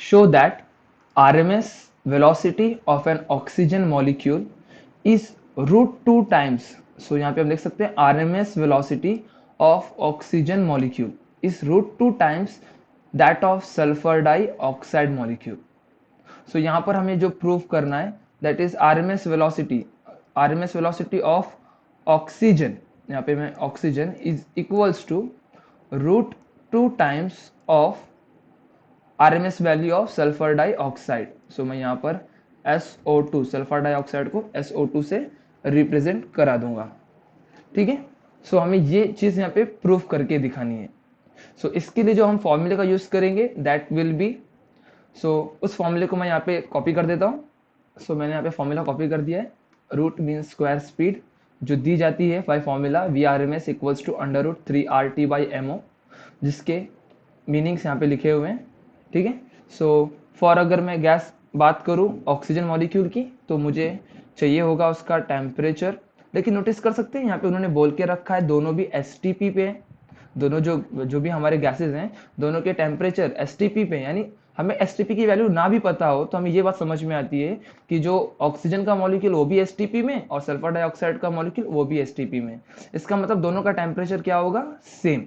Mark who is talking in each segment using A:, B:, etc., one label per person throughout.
A: show that RMS velocity of an oxygen molecule is root 2 times. So यहाँ पे हम देख सकते हैं RMS velocity of oxygen molecule is root 2 times that of sulfur dioxide molecule. So यहाँ पर हमें जो प्रूफ करना है that is RMS velocity of oxygen, यहाँ पे मैं oxygen is equals to root 2 times of RMS value of sulphur dioxide. So मैं यहाँ पर SO2 सल्फर डाइऑक्साइड को SO2 से रिप्रेजेंट करा दूंगा. ठीक है. सो हमें ये चीज यहाँ पे प्रूफ करके दिखानी है. सो इसके लिए जो हम फॉर्मूले का यूज करेंगे दैट विल बी, सो उस फॉर्मूले को मैं यहाँ पे कॉपी कर देता हूँ. सो मैंने यहाँ पे फॉर्मूला कॉपी कर दिया है. रूट मीन स्क्वायर स्पीड जो दी जाती है by formula VRMS equals to under root 3RT/MO, जिसके मीनिंग्स यहाँ पे लिखे हुए हैं. ठीक है. सो फॉर अगर मैं गैस बात करूं ऑक्सीजन मॉलिक्यूल की तो मुझे चाहिए होगा उसका टेम्परेचर. लेकिन नोटिस कर सकते हैं यहाँ पे उन्होंने बोल के रखा है दोनों भी STP पे है. दोनों जो भी हमारे गैसेज हैं दोनों के टेम्परेचर STP पे, यानी हमें STP की वैल्यू ना भी पता हो तो हमें ये बात समझ में आती है कि जो ऑक्सीजन का मॉलिक्यूल वो भी STP में और सल्फर डाइऑक्साइड का मॉलिक्यूल वो भी STP में. इसका मतलब दोनों का टेम्परेचर क्या होगा, सेम.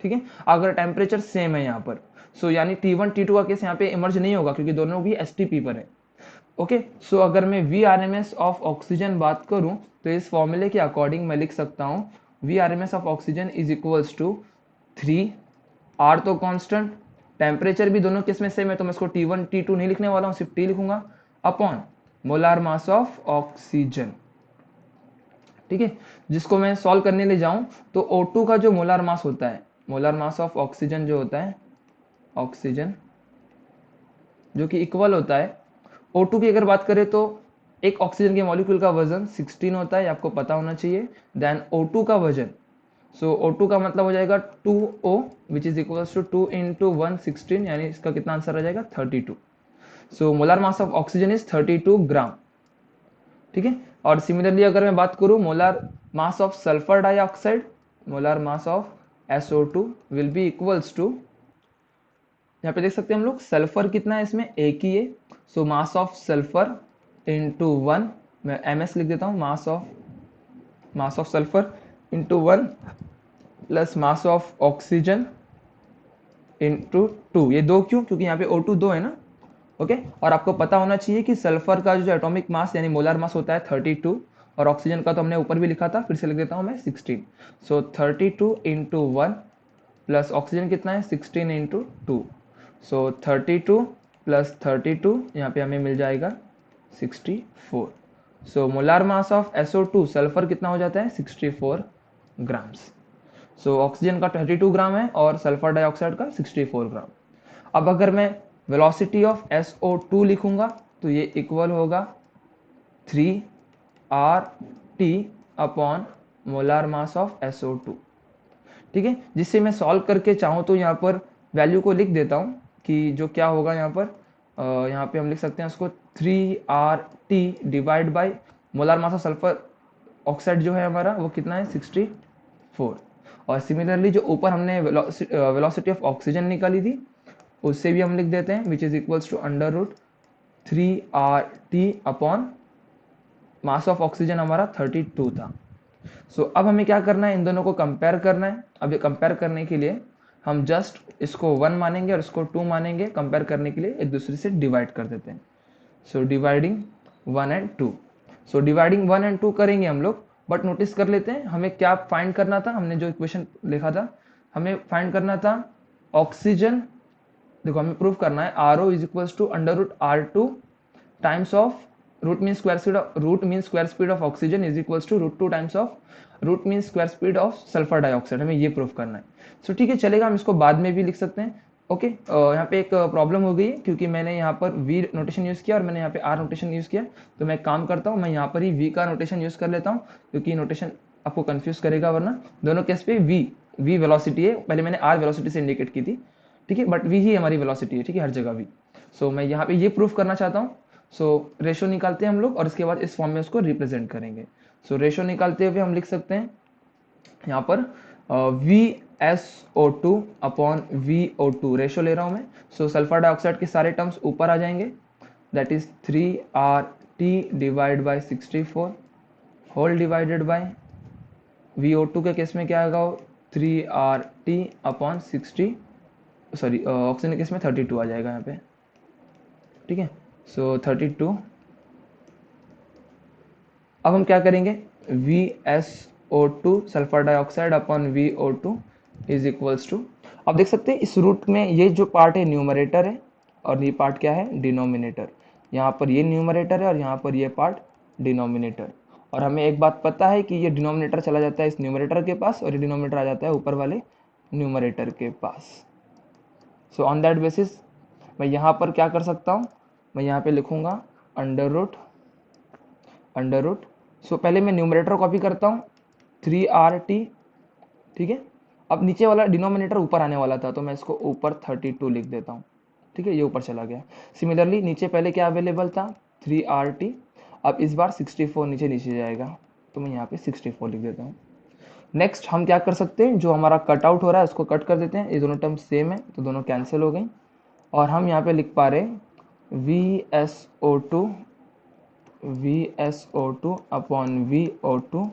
A: ठीक है. अगर टेम्परेचर सेम है यहाँ पर सो यानी T1 T2 का केस यहाँ पे इमर्ज नहीं होगा क्योंकि दोनों भी STP पर है. ओके. सो अगर मैं VRMS ऑफ ऑक्सीजन बात करूं तो इस फॉर्मूले के अकॉर्डिंग मैं लिख सकता हूं VRMS of oxygen is equals to 3 R तो कांस्टेंट, टेम्परेचर भी दोनों केस में सेम है तो मैं इसको T1 T2 नहीं लिखने वाला हूं, सिर्फ T लिखूंगा, upon molar mass of oxygen. ठीक है. जिसको मैं सॉल्व करने ले जाऊं तो O2 का जो मोलार मास होता है, मोलार मास ऑफ ऑक्सीजन जो होता है, ऑक्सीजन जो कि इक्वल होता है O2 की अगर बात करें तो एक ऑक्सीजन के मॉलिक्यूल का वजन 16 होता है, आपको पता होना चाहिए. देन O2 का वजन, सो O2 का मतलब हो जाएगा 2O which is equals to 2 into 116, यानी इसका कितना आंसर आ जाएगा 32. So molar mass of oxygen is 32 gram. ठीक है. और सिमिलरली अगर मैं बात करूं molar mass of sulphur dioxide, molar mass of SO2 will be equals to, यहाँ पे देख सकते हैं हम लोग सल्फर कितना है इसमें एक ही है. सो मास ऑफ सल्फर इंटू 1, मैं MS लिख देता हूँ, मास of sulphur into 1 plus mass of oxygen into 2. ये दो क्यों, क्योंकि यहाँ पे O2 दो है ना. ओके. और आपको पता होना चाहिए कि सल्फर का जो एटॉमिक मास यानी मोलार मास होता है 32 और ऑक्सीजन का तो हमने ऊपर भी लिखा था, फिर से लिख देता हूँ मैं 16. सो 32 इंटू 1 प्लस ऑक्सीजन कितना है 16 इंटू 2. सो 32 प्लस 32 यहाँ पे हमें मिल जाएगा 64. So molar mass of SO2 sulphur कितना हो जाता है 64 ग्राम्स. सो ऑक्सीजन का 32 ग्राम है और सल्फर डाइऑक्साइड का 64 ग्राम. अब अगर मैं वेलोसिटी ऑफ SO2 लिखूंगा तो ये इक्वल होगा 3RT upon molar mass of SO2. ठीक है. जिससे मैं सॉल्व करके चाहूँ तो यहाँ पर वैल्यू को लिख देता हूँ कि जो क्या होगा यहाँ पर, यहाँ पे हम लिख सकते हैं उसको 3RT divide by molar mass of sulphur oxide जो है हमारा वो कितना है 64. और सिमिलरली जो ऊपर हमने वेलोसिटी ऑफ ऑक्सीजन निकाली थी उससे भी हम लिख देते हैं which is equals to under root 3RT upon mass of oxygen हमारा 32 था. सो अब हमें क्या करना है, इन दोनों को कंपेयर करना है. अब ये कंपेयर करने के लिए हम जस्ट इसको 1 मानेंगे और इसको 2 मानेंगे. कंपेयर करने के लिए एक दूसरे से डिवाइड कर देते हैं. So dividing 1 and 2. So dividing 1 and 2 करेंगे हम लोग, बट नोटिस कर लेते हैं हमें क्या फाइंड करना था. हमने जो इक्वेशन लिखा था हमें फाइंड करना था ऑक्सीजन. देखो हमें प्रूफ करना है RO is equals to under root R2 times of root mean square speed of oxygen is equals to root 2 times of root mean square speed of sulphur dioxide. हमें ये proof करना है. सो ठीक है चलेगा, हम इसको बाद में भी लिख सकते हैं. ओके. यहाँ पे एक प्रॉब्लम हो गई क्योंकि मैंने यहाँ पर V नोटेशन यूज किया और मैंने यहाँ पे R नोटेशन यूज किया. तो मैं काम करता हूँ, मैं यहाँ पर ही V का नोटेशन यूज कर लेता हूँ क्योंकि नोटेशन आपको कंफ्यूज करेगा, वरना दोनों केस पे V वेलोसिटी है. पहले मैंने R वेलोसिटी से इंडिकेट की थी. ठीक है. बट V ही हमारी वेलोसिटी है. ठीक है, हर जगह V. सो मैं यहाँ पे ये प्रूफ करना चाहता हूँ. सो रेशो निकालते हैं हम लोग और इसके बाद इस फॉर्म में उसको रिप्रेजेंट करेंगे. सो रेशो निकालते हुए हम लिख सकते हैं यहाँ पर V SO2 upon VO2 ratio ले रहा हूँ मैं, सो सल्फर डाइऑक्साइड के सारे टर्म्स ऊपर आ जाएंगे, that is 3RT divide by 64 whole divided by VO2 के केस में क्या आएगा, 3RT अपॉन 60, सॉरी ऑक्सीजन के केस में 32 आ जाएगा यहाँ पे, ठीक है। सो 32, अब हम क्या करेंगे, VSO2 sulphur dioxide upon VO2 is equals to, आप देख सकते हैं इस रूट में ये जो पार्ट है न्यूमरेटर है और ये पार्ट क्या है, डिनोमिनेटर। यहाँ पर ये न्यूमरेटर है और यहाँ पर ये पार्ट डिनोमिनेटर। और हमें एक बात पता है कि ये डिनोमिनेटर चला जाता है इस न्यूमरेटर के पास और ये डिनोमिनेटर आ जाता है ऊपर वाले न्यूमरेटर के पास। सो ऑन दैट बेसिस मैं यहाँ पर क्या कर सकता हूँ, मैं यहाँ पे लिखूंगा अंडर रूट, सो पहले मैं न्यूमरेटर कॉपी करता हूँ 3RT, ठीक है। अब नीचे वाला डिनोमिनेटर ऊपर आने वाला था तो मैं इसको ऊपर 32 लिख देता हूँ, ठीक है, ये ऊपर चला गया। सिमिलरली नीचे पहले क्या अवेलेबल था, 3RT, अब इस बार 64 नीचे नीचे जाएगा तो मैं यहाँ पे 64 लिख देता हूँ। नेक्स्ट हम क्या कर सकते हैं, जो हमारा कट आउट हो रहा है उसको कट कर देते हैं, ये दोनों टर्म सेम है तो दोनों कैंसिल हो गई और हम यहाँ पे लिख पा रहे VSO2 upon VO2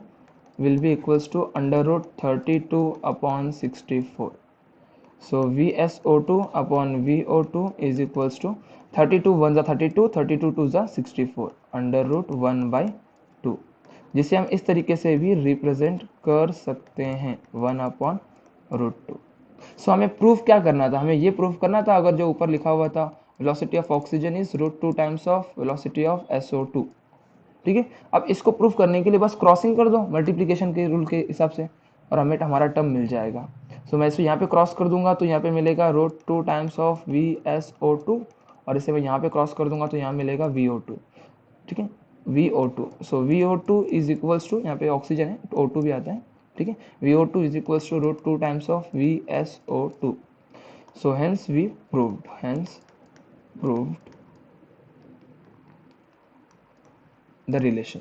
A: will be equals to under root 32 upon 64. So VSO2 upon VO2 is equals to 32 1 जा 32, 32 2 जा 64 अंडर रूट 1 बाई 2, जिसे हम इस तरीके से भी रिप्रेजेंट कर सकते हैं 1 अपॉन रूट 2। सो हमें प्रूफ क्या करना था, हमें ये प्रूफ करना था अगर जो ऊपर लिखा हुआ था velocity of oxygen is root 2 times of velocity of SO2, ठीक है। अब इसको प्रूफ करने के लिए बस क्रॉसिंग कर दो मल्टीप्लिकेशन के रूल के हिसाब से और हमें हमारा टर्म मिल जाएगा। सो मैं इसे यहाँ पे क्रॉस कर दूंगा तो यहाँ पे मिलेगा रूट 2 टाइम्स ऑफ VSO2 और इसे मैं यहाँ पे क्रॉस कर दूंगा तो यहाँ मिलेगा VO2, ठीक है, VO2। So VO2 is equals to, यहाँ पे ऑक्सीजन है तो O2 भी आता है, ठीक है, VO2 is equals to root 2 times of VSO2। So hence we proved the relation.